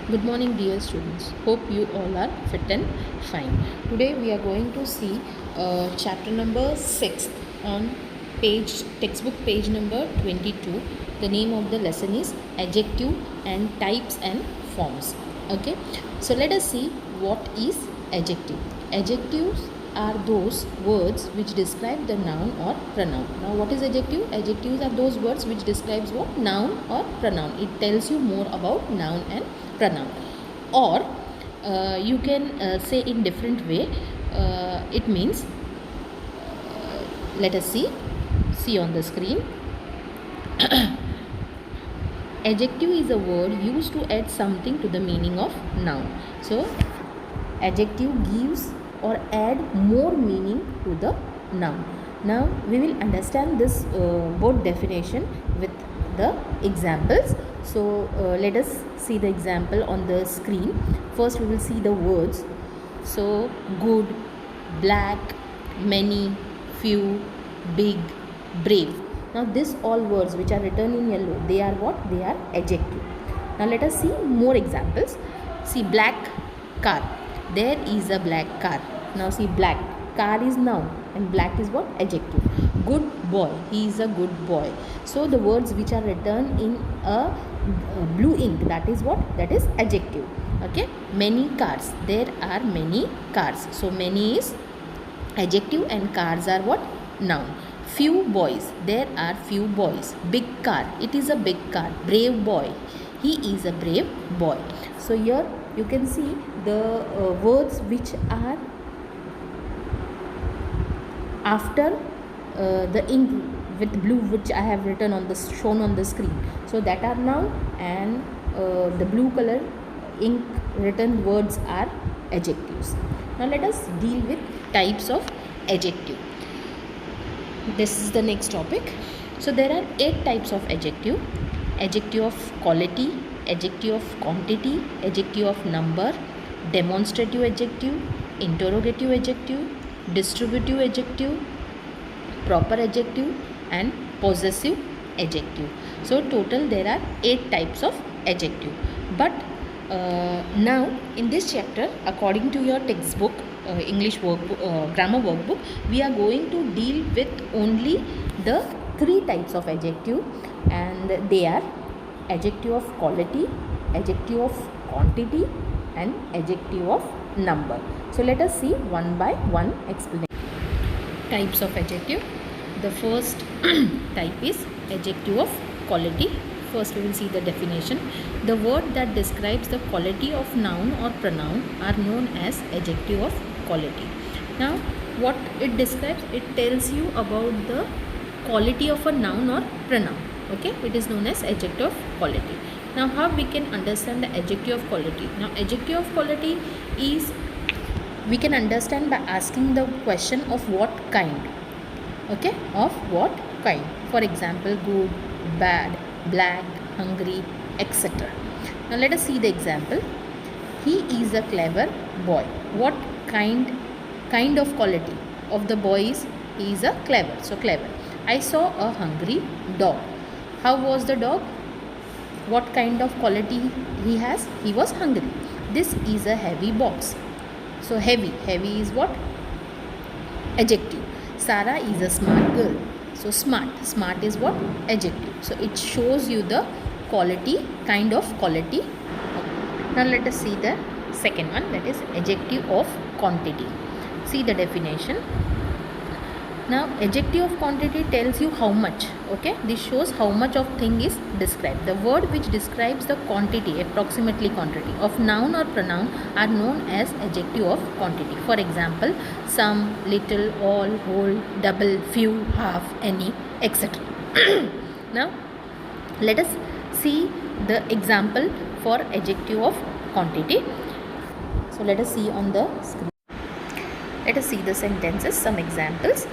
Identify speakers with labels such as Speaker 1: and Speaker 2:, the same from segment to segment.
Speaker 1: Good morning, dear students. Hope you all are fit and fine. Today we are going to see chapter number 6 on textbook page number 22. The name of the lesson is Adjective and Types and Forms. Okay, so let us see what is adjective. Adjectives are those words which describe the noun or pronoun. Now, what is adjective? Adjectives are those words which describes what? Noun or pronoun. It tells you more about noun and pronoun. Or you can say in different way. It means, let us see on the screen. Adjective is a word used to add something to the meaning of noun. So adjective gives or add more meaning to the noun. Now we will understand this word definition with the examples. So let us see the example on the screen. First we will see the words. So good, black, many, few, big, brave. Now these all words which are written in yellow, they are what? They are adjective. Now let us see more examples. See, black car. There is a black car. Now see, black car is noun and black is what? Adjective. Good boy. He is a good boy. So the words which are written in a blue ink, that is what? That is adjective. Okay. Many cars. There are many cars. So many is adjective and cars are what? Noun. Few boys. There are few boys. Big car. It is a big car. Brave boy. He is a brave boy. So here you can see the words which are after the ink with blue which I have written on the shown on the screen. So that are noun, and the blue color ink written words are adjectives. Now let us deal with types of adjective. This is the next topic. So there are 8 types of adjective. Adjective of quality, adjective of quantity, adjective of number, demonstrative adjective, interrogative adjective, distributive adjective, proper adjective, and possessive adjective. So total there are 8 types of adjective. But now in this chapter, according to your textbook, English workbook, grammar workbook, we are going to deal with only the 3 types of adjective, and they are adjective of quality, adjective of quantity, and adjective of number. So let us see one by one explanation. Types of adjective. The first type is adjective of quality. First we will see the definition. The word that describes the quality of noun or pronoun are known as adjective of quality. Now what it describes, it tells you about the quality of a noun or pronoun. Okay, it is known as adjective of quality. Now how we can understand the adjective of quality? Now adjective of quality is, we can understand by asking the question of what kind. Okay, of what kind. For example, good, bad, black, hungry, etc. Now let us see the example. He is a clever boy. What kind of quality of the boy is? He is a clever. So clever. I saw a hungry dog. How was the dog? What kind of quality he has? He was hungry. This is a heavy box. So heavy is what? Adjective. Sarah is a smart girl. So smart is what? Adjective. So it shows you the quality, kind of quality. Now let us see the second one, that is adjective of quantity. See the definition. Now adjective of quantity tells you how much. Okay, this shows how much of thing is described. The word which describes the quantity, approximately quantity of noun or pronoun are known as adjective of quantity. For example, some, little, all, whole, double, few, half, any, etc. Now let us see the example for adjective of quantity. So let us see on the screen. Let us see the sentences, some examples.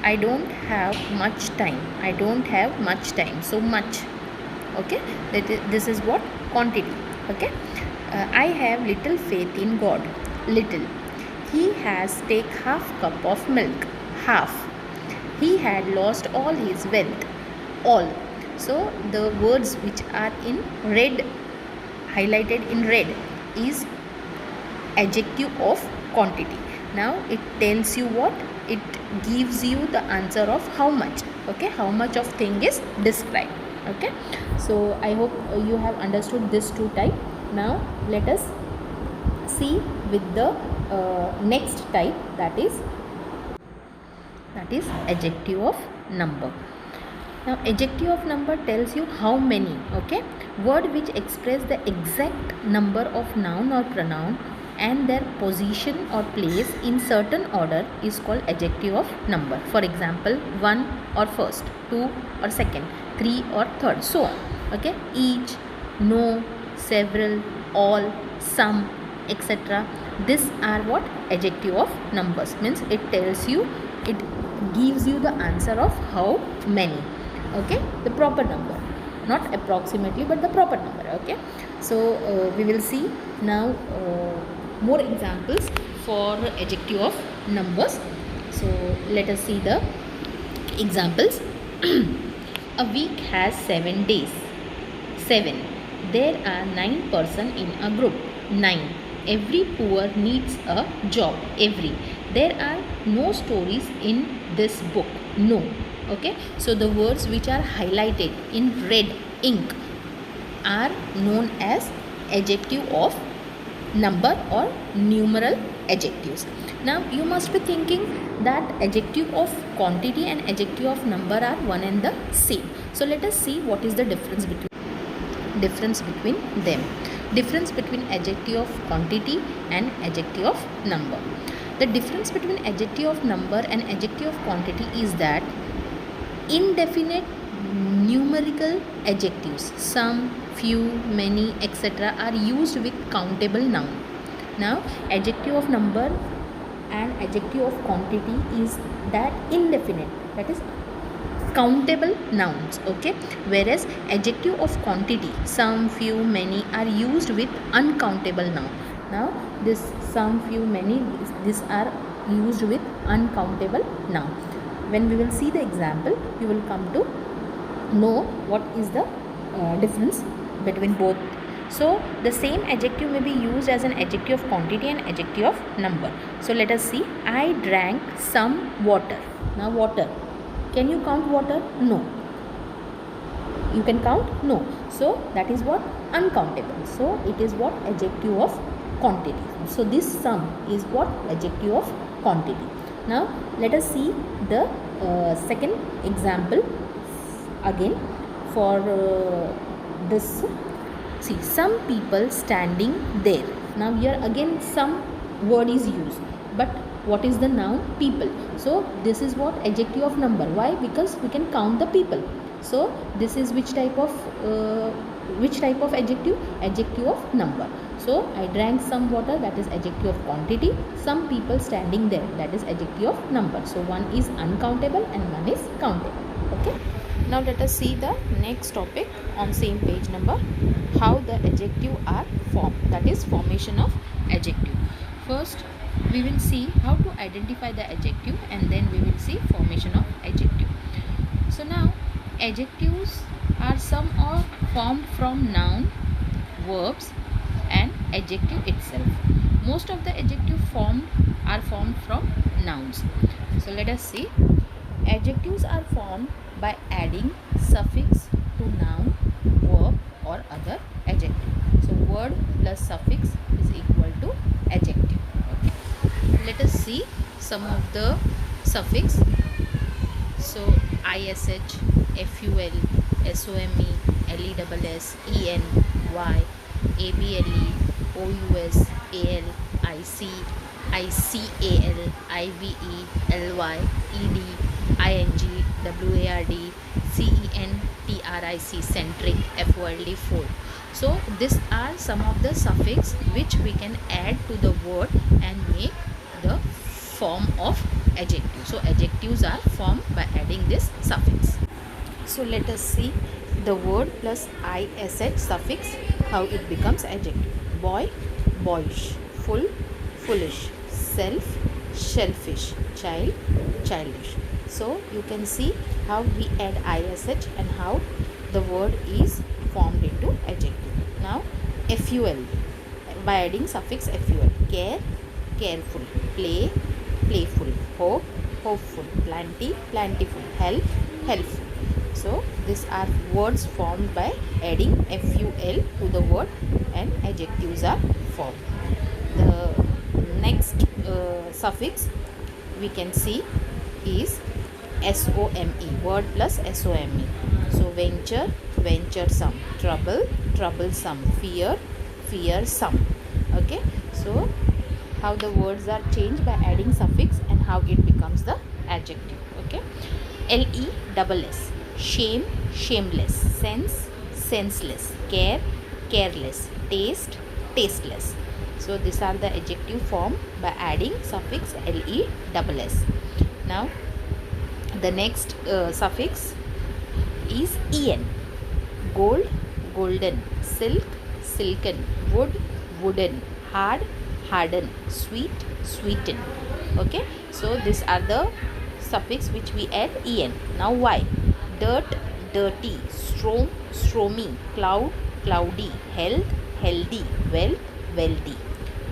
Speaker 1: I don't have much time. I don't have much time. So much. Okay. This is what? Quantity. Okay. I have little faith in God. Little. He has take half cup of milk. Half. He had lost all his wealth. All. So the words which are in red highlighted in red is adjective of quantity. Now it tells you what? It gives you the answer of how much. Okay, how much of thing is described. Okay, so I hope you have understood this two type. Now let us see with the next type, that is adjective of number. Now adjective of number tells you how many. Okay, word which express the exact number of noun or pronoun and their position or place in certain order is called adjective of number. For example, one or first, two or second, three or third, so on. Okay, each, no, several, all, some, etc. These are what? Adjective of numbers. Means it tells you, it gives you the answer of how many. Okay, the proper number, not approximately but the proper number. Okay, so we will see now more examples for adjective of numbers. So let us see the examples. A week has 7 days. 7. There are 9 persons in a group. 9. Every poor needs a job. Every. There are no stories in this book. No. Okay, so the words which are highlighted in red ink are known as adjective of number or numeral adjectives. Now you must be thinking that adjective of quantity and adjective of number are one and the same. So let us see what is the difference between them. Difference between adjective of quantity and adjective of number. The difference between adjective of number and adjective of quantity is that indefinite numerical adjectives, some, few, many, etc. are used with countable noun. Now adjective of number and adjective of quantity is that indefinite, that is countable nouns. Okay, whereas adjective of quantity, some, few, many, are used with uncountable noun. Now this some, few, many, these are used with uncountable noun. When we will see the example, you will come to know what is the difference between both. So the same adjective may be used as an adjective of quantity and adjective of number. So let us see. I drank some water. Now water, can you count water? No. You can count? No. So that is what? Uncountable. So it is what? Adjective of quantity. So this some is what? Adjective of quantity. Now let us see the second example again for this. See, some people standing there. Now here again some word is used, but what is the noun? People. So this is what? Adjective of number. Why? Because we can count the people. So this is which type of adjective? Adjective of number. So I drank some water, that is adjective of quantity. Some people standing there, that is adjective of number. So one is uncountable and one is countable. Okay. Now let us see the next topic on same page number, how the adjective are formed, that is formation of adjective. First we will see how to identify the adjective and then we will see formation of adjective. So now adjectives are some are formed from noun, verbs and adjective itself. Most of the adjective are formed from nouns. So let us see. Adjectives are formed by adding suffix to noun, verb or other adjective. So word plus suffix is equal to adjective. Okay. Let us see some of the suffix. So ish, ful, some, less, en, y, able, ous, al, ic, ical, ive, ly, ed, ing, ward, cen, tric, centric, fold, fold. So these are some of the suffix which we can add to the word and make the form of adjective. So adjectives are formed by adding this suffix. So let us see the word plus ish suffix, how it becomes adjective. Boy, boyish, full, foolish, self, shellfish, child, childish. So you can see how we add ish and how the word is formed into adjective. Now ful by adding suffix ful. Care, careful. Play, playful. Hope, hopeful. Plenty, plentiful. Help, helpful. So these are words formed by adding ful to the word, and adjectives are formed. The next suffix we can see is some, word plus some. So venture, venturesome. Trouble, troublesome. Fear, fearsome. Okay, so how the words are changed by adding suffix and how it becomes the adjective. Okay, LESS, shame, shameless. Sense, senseless. Care, careless. Taste, tasteless. So these are the adjective formed by adding suffix LESS. Now the next suffix is en. Gold, golden. Silk, silken. Wood, wooden. Hard, harden. Sweet, sweeten. Okay, so these are the suffix which we add en. Now why? Dirt, dirty. Storm, stormy. Cloud, cloudy. Health, healthy. Wealth, wealthy.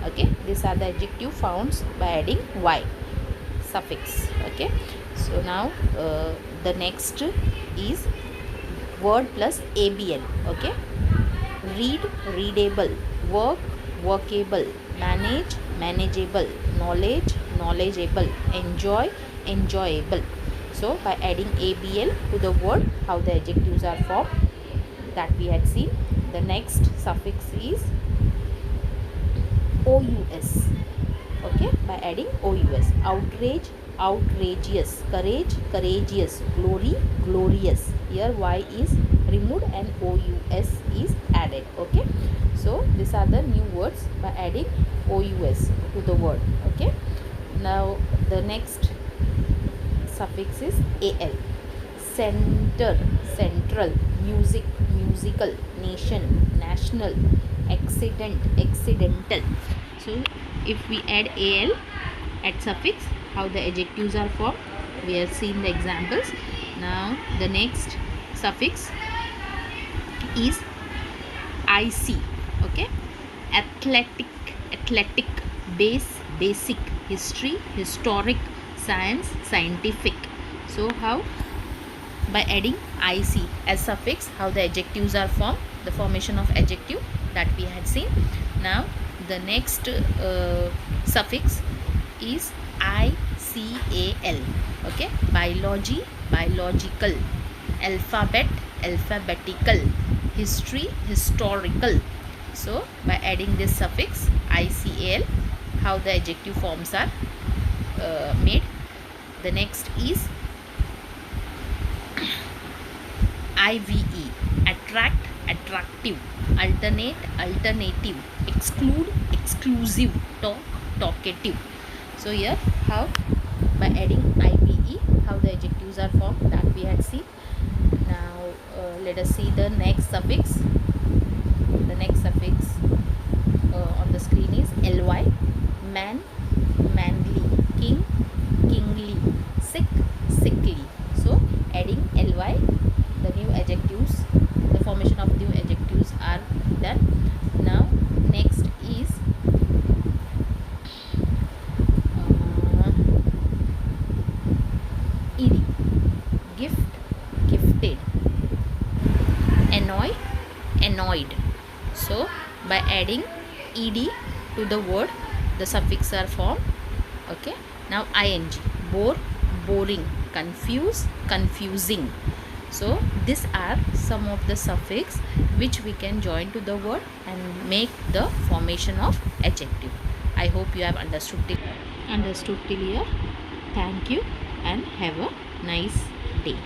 Speaker 1: Okay, these are the adjective found by adding y suffix. Okay, so now the next is word plus abl. Okay, read, readable. Work, workable. Manage, manageable. Knowledge, knowledgeable. Enjoy, enjoyable. So by adding abl to the word, how the adjectives are formed, that we had seen. The next suffix is ous. Okay, by adding ous. Outrage, outrageous. Courage, courageous. Glory, glorious. Here y is removed and ous is added. Okay, so these are the new words by adding ous to the word. Okay, now the next suffix is al. Center, central. Music, musical. Nation, national. Accident, accidental. So if we add al at suffix, how the adjectives are formed, we have seen the examples. Now the next suffix is ic. Okay, athletic, athletic. Base, basic. History, historic. Science, scientific. So how by adding ic as suffix, how the adjectives are formed, the formation of adjective that we had seen. Now the next suffix is ical. Okay, biology, biological. Alphabet, alphabetical. History, historical. So by adding this suffix ical, how the adjective forms are made. The next is ive. Attract, attractive. Alternate, alternative. Exclude, exclusive. Talk, talkative. So here how by adding ive, how the adjectives are formed, that we had seen. Now let us see the next suffix. The next suffix on the screen is ly. Man, manly. King, kingly. Sick, sickly. So adding ly, the new adjectives, the formation of new adjectives are done. Now next is ed. Gift, gifted. Annoy, annoyed. So by adding ed to the word, the suffix are formed. Okay, now ing. Bore, boring. Confuse, confusing. So these are some of the suffix which we can join to the word and make the formation of adjective. I hope you have understood till here. Thank you and have a nice day.